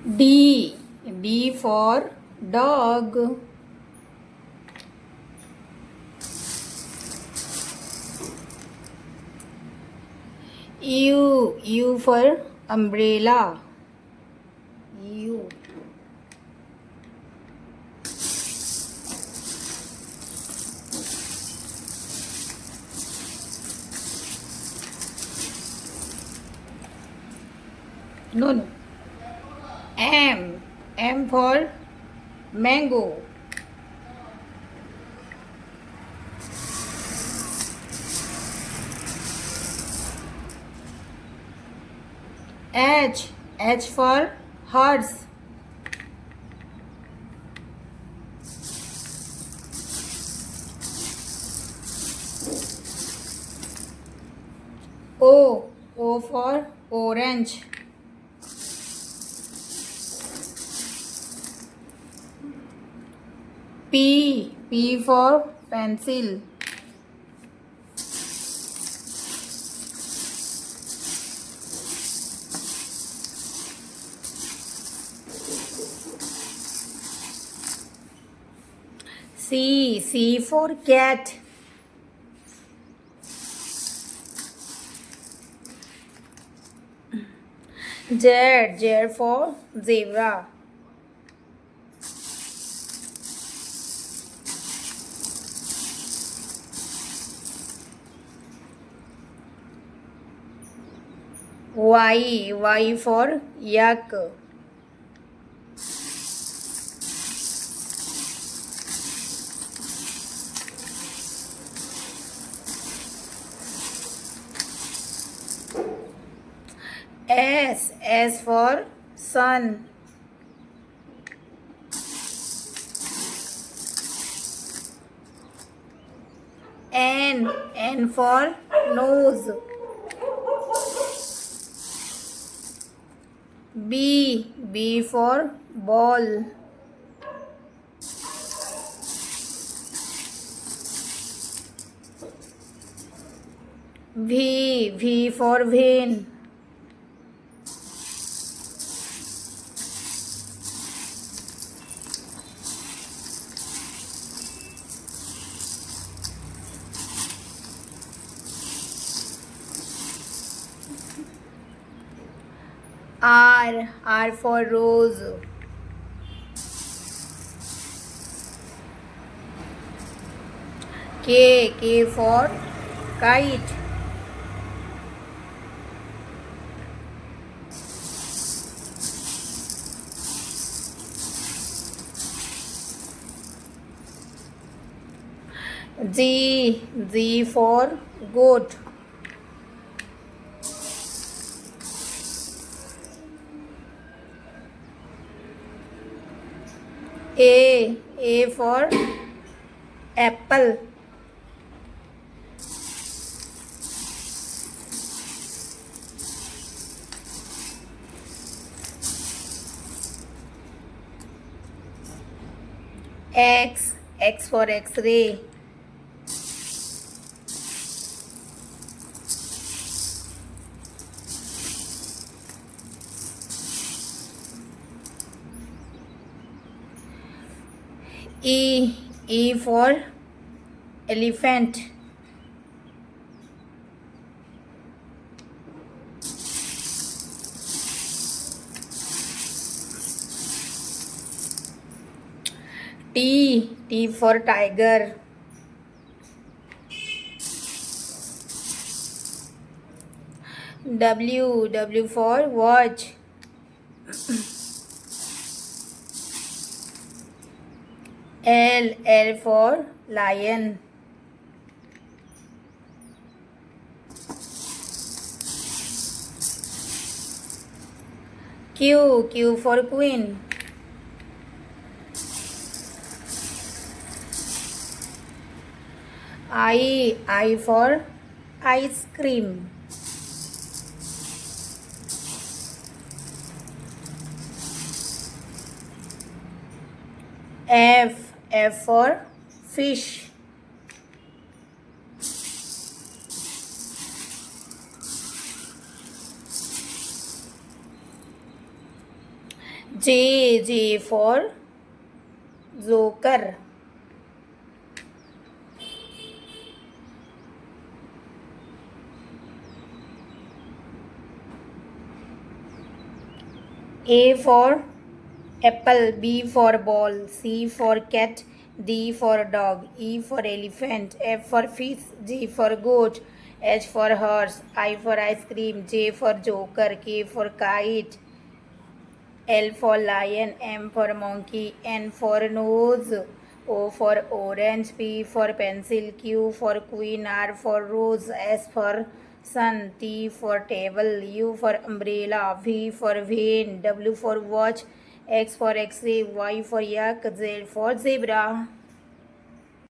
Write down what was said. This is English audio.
D. D for dog. U. U for umbrella. U. No. M. M for mango. H. H for horse. O. O for orange. P. P for pencil. C. C for cat. Z. Z for zebra. Y. Y for yak. S. S for sun. N. N for nose. B. B for ball. V. V for vein. R. R for rose. K. K for kite. G. G for goat. A. A for apple. X. X for X-ray. E. E for elephant. T. T for tiger. W. W for watch. L. L for lion. Q. Q for queen. I. I for ice cream. F. F for fish. J for Joker. A for apple, B for ball, C for cat, D for dog, E for elephant, F for fish, G for goat, H for horse, I for ice cream, J for joker, K for kite, L for lion, M for monkey, N for nose, O for orange, P for pencil, Q for queen, R for rose, S for sun, T for table, U for umbrella, V for vein, W for watch, X for X-ray, Y for yak, Z for zebra.